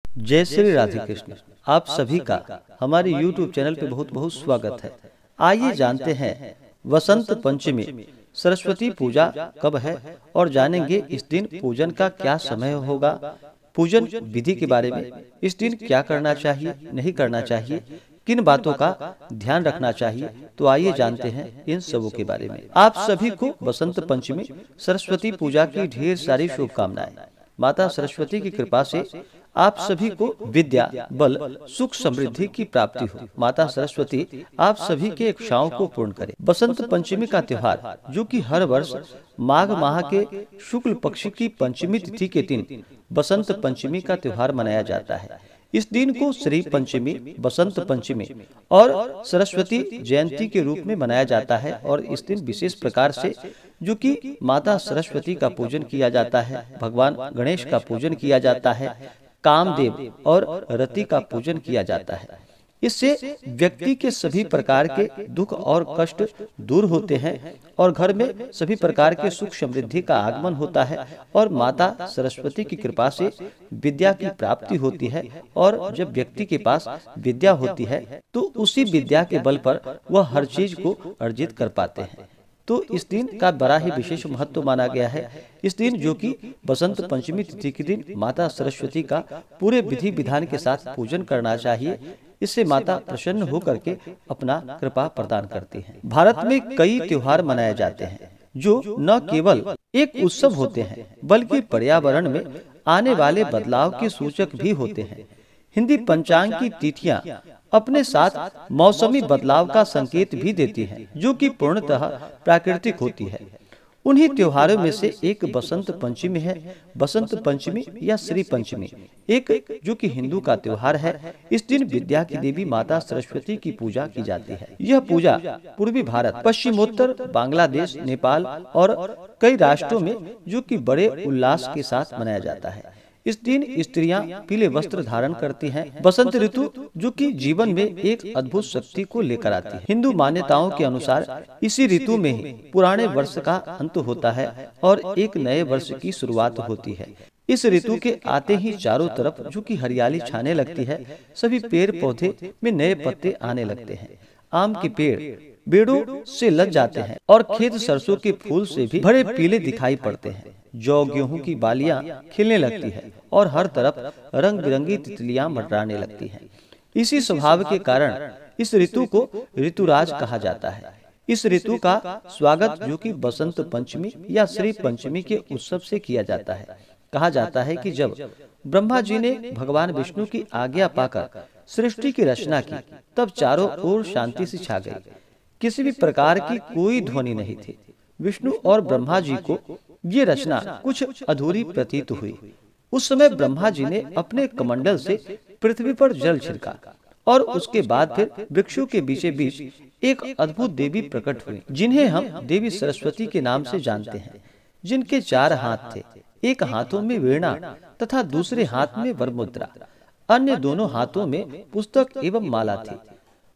जय श्री राधे कृष्ण। आप सभी का हमारे YouTube चैनल पे बहुत बहुत स्वागत है। आइए जानते हैं वसंत पंचमी सरस्वती पूजा कब है और जानेंगे इस दिन पूजन का क्या समय होगा, पूजन विधि के बारे में, इस दिन क्या करना चाहिए नहीं करना चाहिए, किन बातों का ध्यान रखना चाहिए। तो आइए जानते हैं इन सबों के बारे में। आप सभी को वसंत पंचमी सरस्वती पूजा की ढेर सारी शुभकामनाएं। माता सरस्वती की कृपा से आप सभी को विद्या, बल, सुख, समृद्धि की प्राप्ति हो। माता सरस्वती आप सभी के इच्छाओं को पूर्ण करे। बसंत पंचमी का त्योहार, जो कि हर वर्ष माघ माह के शुक्ल पक्ष की पंचमी तिथि के दिन बसंत पंचमी का त्योहार मनाया जाता है। इस दिन को श्री पंचमी, बसंत पंचमी और सरस्वती जयंती के रूप में मनाया जाता है और इस दिन विशेष प्रकार से जो कि माता सरस्वती का पूजन किया जाता है, भगवान गणेश का पूजन किया जाता है, कामदेव और रति का पूजन किया जाता है। इससे व्यक्ति के सभी प्रकार के दुख और कष्ट दूर होते हैं और घर में सभी प्रकार के सुख समृद्धि का आगमन होता है और माता सरस्वती की कृपा से विद्या की प्राप्ति होती है। और जब व्यक्ति के पास विद्या होती है तो उसी विद्या के बल पर वह हर चीज को अर्जित कर पाते हैं। तो इस दिन का बड़ा ही विशेष महत्व माना गया है। इस दिन जो कि बसंत पंचमी तिथि के दिन माता सरस्वती का पूरे विधि विधान के साथ पूजन करना चाहिए। इससे माता प्रसन्न होकर के अपना कृपा प्रदान करती हैं। भारत में कई त्योहार मनाए जाते हैं जो न केवल एक उत्सव होते हैं बल्कि पर्यावरण में आने वाले बदलाव के सूचक भी होते हैं। हिंदी पंचांग की तिथियां अपने साथ मौसमी बदलाव का संकेत भी देती हैं, जो कि पूर्णतः प्राकृतिक होती है। उन्हीं त्योहारों में से एक बसंत पंचमी है। बसंत पंचमी या श्री पंचमी एक जो कि हिंदू का त्योहार है। इस दिन विद्या की देवी माता सरस्वती की पूजा की जाती है। यह पूजा पूर्वी भारत, पश्चिमोत्तर बांग्लादेश, नेपाल और कई राष्ट्रों में जो कि बड़े उल्लास के साथ मनाया जाता है। इस दिन स्त्रियां पीले वस्त्र धारण करती हैं। बसंत ऋतु जो कि जीवन में एक अद्भुत शक्ति को लेकर आती है। हिंदू मान्यताओं के अनुसार इसी ऋतु में ही पुराने वर्ष का अंत होता है और एक नए वर्ष की शुरुआत होती है। इस ऋतु के आते ही चारों तरफ जो कि हरियाली छाने लगती है, सभी पेड़ पौधे में नए पत्ते आने लगते हैं। आम के पेड़ बेड़ों से लग जाते हैं और खेत सरसों के फूल से भी भरे पीले दिखाई पड़ते हैं। जौ गेहूं की बालियां खिलने लगती है और हर तरफ रंग बिरंगी तितलियां मंडराने लगती हैं। इसी स्वभाव के कारण इस ऋतु को ऋतुराज कहा जाता है। इस ऋतु का स्वागत जो कि बसंत पंचमी या श्री पंचमी के उत्सव से किया जाता है। कहा जाता है कि जब ब्रह्मा जी ने भगवान विष्णु की आज्ञा पाकर सृष्टि की रचना की, तब चारों ओर शांति से छा गई। किसी भी प्रकार की कोई ध्वनि नहीं थी। विष्णु और ब्रह्मा जी को ये रचना कुछ अधूरी प्रतीत हुई। उस समय ब्रह्मा जी ने अपने कमंडल से पृथ्वी पर जल छिड़का और उसके बाद फिर वृक्षों के बीचे बीच एक अद्भुत देवी प्रकट हुई, जिन्हें हम देवी सरस्वती के नाम से जानते हैं, जिनके 4 हाथ थे। एक हाथों में वीणा तथा दूसरे हाथ में वरमुद्रा, अन्य दोनों हाथों में पुस्तक एवं माला थी।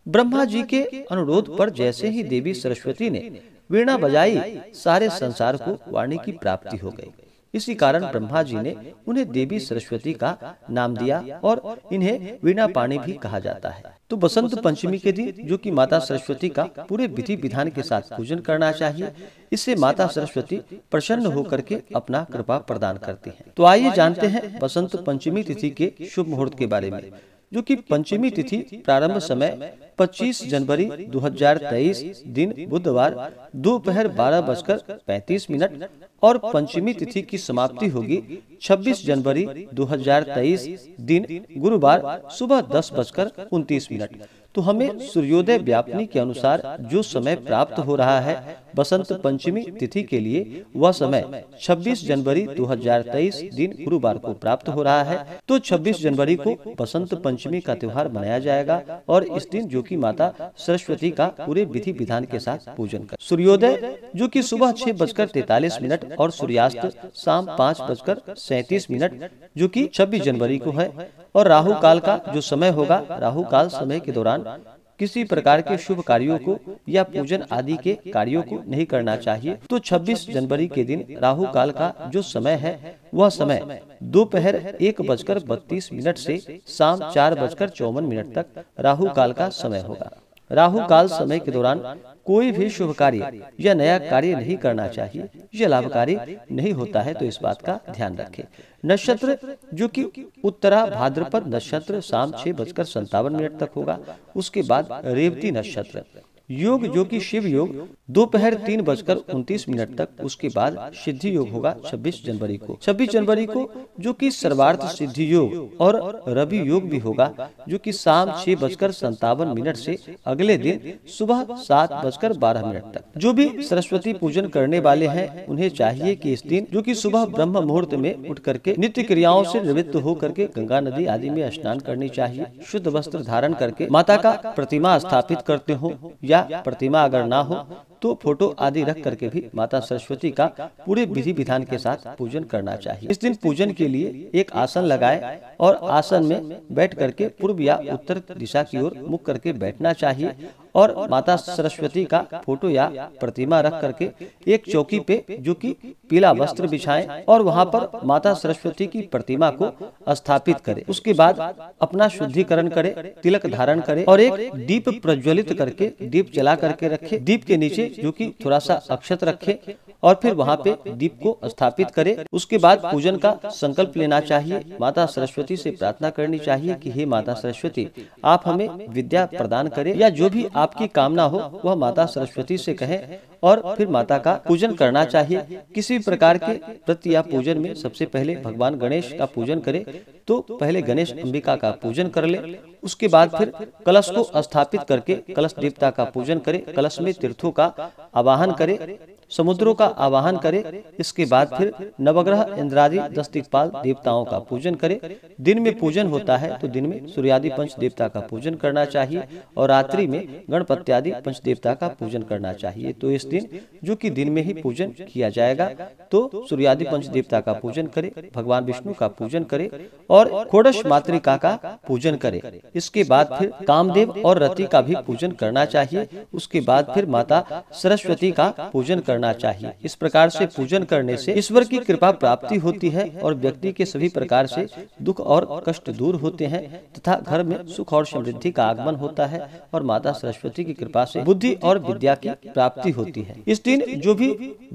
ब्रह्मा जी के अनुरोध पर जैसे ही देवी सरस्वती ने वीणा बजाई, सारे संसार को वाणी की प्राप्ति हो गई। इसी कारण ब्रह्मा जी ने उन्हें देवी सरस्वती का नाम दिया और इन्हें वीणा पाणी भी कहा जाता है। तो बसंत पंचमी के दिन जो कि माता सरस्वती का पूरे विधि विधान के साथ पूजन करना चाहिए। इससे माता सरस्वती प्रसन्न होकर के अपना कृपा प्रदान करती हैं। तो आइए जानते हैं बसंत पंचमी तिथि के शुभ मुहूर्त के बारे में। जो कि पंचमी तिथि प्रारंभ समय 25 जनवरी 2023 दिन बुधवार दोपहर 12:35 और पंचमी तिथि की समाप्ति होगी 26 जनवरी 2023 दिन गुरुवार सुबह 10:29। तो हमें सूर्योदय व्यापनी के अनुसार जो समय प्राप्त हो रहा है बसंत पंचमी तिथि के लिए, वह समय 26 जनवरी 2023 दिन गुरुवार को प्राप्त हो रहा है। तो 26 जनवरी को बसंत पंचमी का त्योहार मनाया जाएगा और इस दिन जो कि माता सरस्वती का पूरे विधि विधान के साथ पूजन कर। सूर्योदय जो कि सुबह 6:43 और सूर्यास्त शाम 5:37 जो कि 26 जनवरी को है। और राहु काल का जो समय होगा, राहु काल समय के दौरान किसी प्रकार के शुभ कार्यों को या पूजन आदि के कार्यों को नहीं करना चाहिए। तो 26 जनवरी के दिन राहु काल का जो समय है वह समय दोपहर 1:32 से शाम 4:54 तक राहु काल का समय होगा। राहु काल समय के दौरान कोई भी शुभ कार्य या नया कार्य नहीं करना चाहिए। यह लाभकारी नहीं होता है, तो इस बात का ध्यान रखें। नक्षत्र जो कि उत्तरा भाद्रपद नक्षत्र शाम 6:57 तक होगा। उसके बाद रेवती नक्षत्र। योग जो कि शिव योग दोपहर 3:29 तक। उसके बाद सिद्धि योग होगा 26 जनवरी को। 26 जनवरी को जो कि सर्वार्थ सिद्धि योग और रवि योग भी होगा, जो कि शाम 6:57 से अगले दिन सुबह 7:12 तक। जो भी सरस्वती पूजन करने वाले हैं उन्हें चाहिए कि इस दिन जो कि सुबह ब्रह्म मुहूर्त में उठ करके नित्य क्रियाओं से निवृत्त हो करके गंगा नदी आदि में स्नान करनी चाहिए। शुद्ध वस्त्र धारण करके माता का प्रतिमा स्थापित करते हो या प्रतिमा अगर ना हो तो फोटो आदि रख करके भी माता सरस्वती का पूरे विधि विधान के साथ पूजन करना चाहिए। इस दिन पूजन के लिए एक आसन लगाए और आसन में बैठ करके पूर्व या उत्तर दिशा की ओर मुख करके बैठना चाहिए और माता सरस्वती का फोटो या प्रतिमा रख करके एक चौकी पे जो कि पीला वस्त्र बिछाएं और वहां पर माता सरस्वती की प्रतिमा को स्थापित करें। उसके बाद अपना शुद्धिकरण करें, तिलक धारण करें और एक दीप प्रज्वलित करके दीप जला करके रखे। दीप के नीचे जो कि थोड़ा सा अक्षत रखे और फिर वहां पे दीप को स्थापित करे। उसके बाद पूजन का संकल्प लेना चाहिए। माता सरस्वती से प्रार्थना करनी चाहिए कि हे माता सरस्वती, आप हमें विद्या प्रदान करें या जो भी आपकी कामना हो वह माता सरस्वती से कहें और फिर माता का पूजन करना चाहिए। किसी प्रकार के व्रत या पूजन में सबसे पहले भगवान गणेश का पूजन करें, तो पहले गणेश अंबिका का पूजन कर ले। उसके बाद फिर कलश को स्थापित करके कलश देवता का पूजन करें। कलश में तीर्थों का आवाहन करें, समुद्रों का आवाहन करें। इसके बाद फिर नवग्रह इंद्रादि 10 दिक्पाल देवताओं का पूजन करें। दिन में पूजन होता है तो दिन में सूर्यादि पंच देवता का पूजन करना चाहिए और रात्रि में गणपत्यादि पंच देवता का पूजन करना चाहिए। तो इस दिन जो कि दिन में ही पूजन किया जाएगा, तो सूर्यादि पंच देवता का पूजन करें, भगवान विष्णु का पूजन करें और षोडश मातृका का पूजन करें। इसके बाद फिर कामदेव और रति का भी पूजन करना चाहिए। उसके बाद फिर माता सरस्वती का पूजन करना चाहिए। इस प्रकार से पूजन करने से ईश्वर की कृपा प्राप्ति होती है और व्यक्ति के सभी प्रकार से दुख और कष्ट दूर होते हैं तथा घर में सुख और समृद्धि का आगमन होता है और माता सरस्वती की कृपा से बुद्धि और विद्या की प्राप्ति होती है। इस दिन जो भी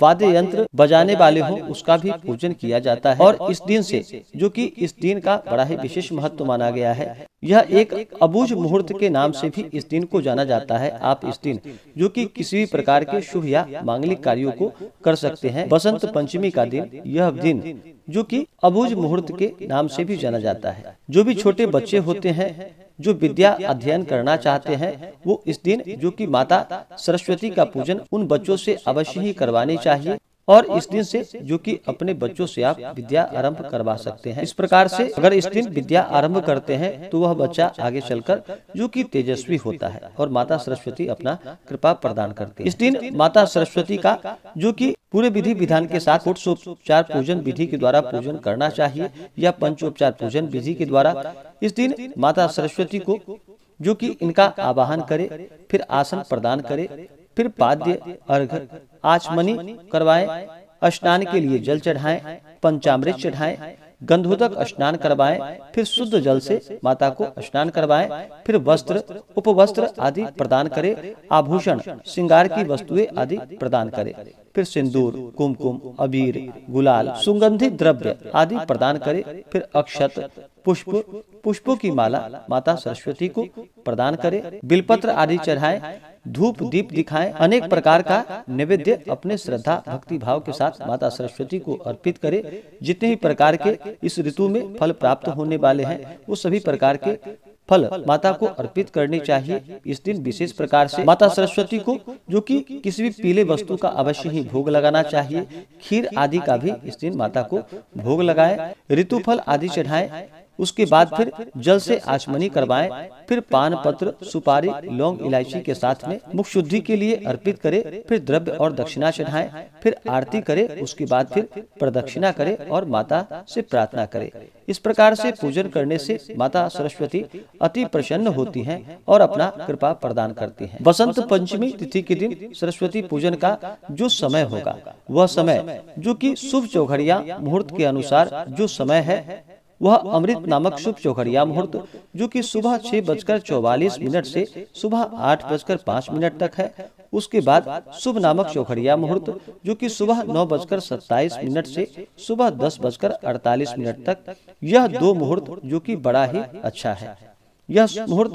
वाद्य यंत्र बजाने वाले हो उसका भी पूजन किया जाता है और इस दिन से जो कि इस दिन का बड़ा ही विशेष महत्व माना गया है। यह एक अबूझ मुहूर्त के नाम से भी इस दिन को जाना जाता है। आप इस दिन जो कि किसी भी प्रकार के शुभ या मांगलिक कार्यों को कर सकते हैं। बसंत पंचमी का दिन, यह दिन जो कि अबूझ मुहूर्त के नाम से भी जाना जाता है। जो भी छोटे बच्चे होते हैं जो विद्या अध्ययन करना चाहते हैं वो इस दिन जो कि माता सरस्वती का पूजन उन बच्चों से अवश्य ही करवानी चाहिए और इस दिन से जो कि अपने बच्चों से आप विद्या आरंभ करवा सकते हैं। इस प्रकार से अगर इस दिन विद्या आरंभ करते हैं तो वह बच्चा आगे चलकर जो कि तेजस्वी होता है और माता सरस्वती अपना कृपा प्रदान करती है। इस दिन माता सरस्वती का जो कि पूरे विधि विधान के साथ षोडशोपचार पूजन विधि के द्वारा पूजन करना चाहिए या पंचोपचार पूजन विधि के द्वारा। इस दिन माता सरस्वती को जो कि इनका आवाहन करे, फिर आसन प्रदान करे, फिर पाद्य अर्घ्य आचमनी करवाएं, स्नान के लिए जल चढ़ाएं, पंचामृत चढ़ाएं, गंधोदक स्नान करवाएं, फिर शुद्ध जल से माता को स्नान करवाएं, फिर वस्त्र उपवस्त्र आदि प्रदान करें, आभूषण श्रृंगार की वस्तुएं आदि प्रदान करें, फिर सिंदूर, कुमकुम, अबीर, गुलाल, सुगंधित द्रव्य आदि प्रदान करें, फिर अक्षत, पुष्पों की माला माता सरस्वती को प्रदान करें, बिलपत्र आदि चढ़ाएं, धूप दीप दिखाएं, अनेक प्रकार का नैवेद्य अपने श्रद्धा भक्ति भाव के साथ माता सरस्वती को अर्पित करें। जितने भी प्रकार के इस ऋतु में फल प्राप्त होने वाले हैं वो सभी प्रकार के फल माता को अर्पित करनी चाहिए। इस दिन विशेष प्रकार से माता सरस्वती को जो कि किसी भी पीले वस्तु का अवश्य ही भोग लगाना चाहिए। खीर आदि का भी इस दिन माता को भोग लगाएं, ऋतु फल आदि चढ़ाएं, उसके बाद फिर जल से आचमनी करवाएं, फिर पान पत्र, सुपारी, लौंग, इलायची के साथ में मुख शुद्धि के लिए अर्पित करें, फिर द्रव्य और दक्षिणा चढ़ाएं, फिर आरती करें, उसके बाद फिर प्रदक्षिणा करें और माता से प्रार्थना करें। इस प्रकार से पूजन करने से माता सरस्वती अति प्रसन्न होती हैं और अपना कृपा प्रदान करती हैं। वसंत पंचमी तिथि के दिन सरस्वती पूजन का जो समय होगा वह समय जो कि शुभ चौघड़िया मुहूर्त के अनुसार जो समय है वह अमृत नामक शुभ चौघड़िया मुहूर्त जो कि सुबह 6:44 से सुबह 8:05 तक है। उसके बाद शुभ नामक चौघड़िया मुहूर्त जो कि सुबह 9:27 से सुबह 10:48 तक। यह दो मुहूर्त जो कि बड़ा ही अच्छा है। यह मुहूर्त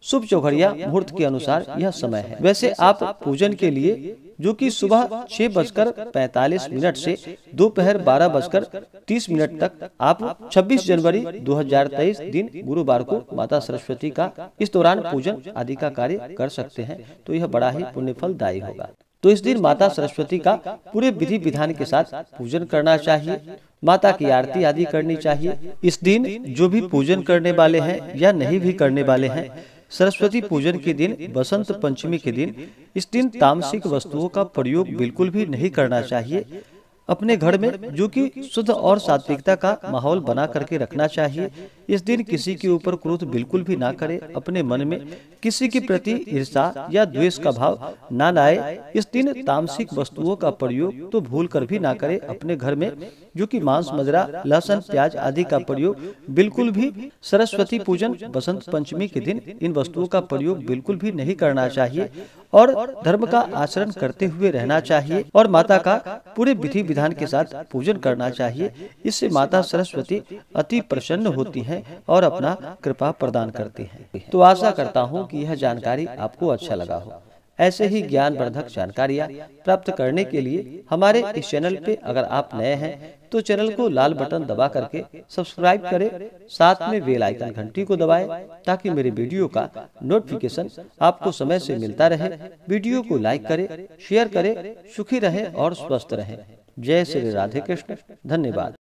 शुभ चौघड़िया मुहूर्त के अनुसार यह समय है। वैसे आप पूजन के लिए जो कि सुबह 6:45 से दोपहर 12:30 तक आप 26 जनवरी 2023 दिन गुरुवार को माता सरस्वती का इस दौरान पूजन आदि का कार्य कर सकते हैं, तो यह बड़ा ही पुण्य फलदायी होगा। तो इस दिन माता सरस्वती का पूरे विधि विधान के साथ पूजन करना चाहिए, माता की आरती आदि करनी चाहिए। इस दिन जो भी पूजन करने वाले हैं या नहीं भी करने वाले हैं, सरस्वती पूजन के दिन बसंत पंचमी के दिन इस दिन तामसिक वस्तुओं का प्रयोग बिल्कुल भी नहीं करना चाहिए। अपने घर में जो कि शुद्ध और सात्विकता का माहौल बना करके रखना चाहिए। इस दिन किसी के ऊपर क्रोध बिल्कुल भी ना करे, अपने मन में किसी के प्रति ईर्ष्या या द्वेष का भाव ना लाए। इस दिन तामसिक वस्तुओं का प्रयोग तो भूल कर भी ना करे। अपने घर में जो कि मांस, मदिरा, लहसुन, प्याज आदि का प्रयोग बिल्कुल भी सरस्वती पूजन बसंत पंचमी के दिन इन वस्तुओं का प्रयोग बिल्कुल भी नहीं करना चाहिए और धर्म का आचरण करते हुए रहना चाहिए और माता का पूरे विधि विधान के साथ पूजन करना चाहिए। इससे माता सरस्वती अति प्रसन्न होती हैं और अपना कृपा प्रदान करती हैं। तो आशा करता हूँ कि यह जानकारी आपको अच्छा लगा हो। ऐसे ही ज्ञानवर्धक जानकारियाँ प्राप्त करने के लिए हमारे इस चैनल पे अगर आप नए हैं तो चैनल को लाल बटन दबा करके सब्सक्राइब करें, साथ में बेल आइकन घंटी को दबाएं ताकि मेरे वीडियो का नोटिफिकेशन आपको समय से मिलता रहे। वीडियो को लाइक करें, शेयर करें। सुखी रहें और स्वस्थ रहें। जय श्री राधे कृष्ण। धन्यवाद।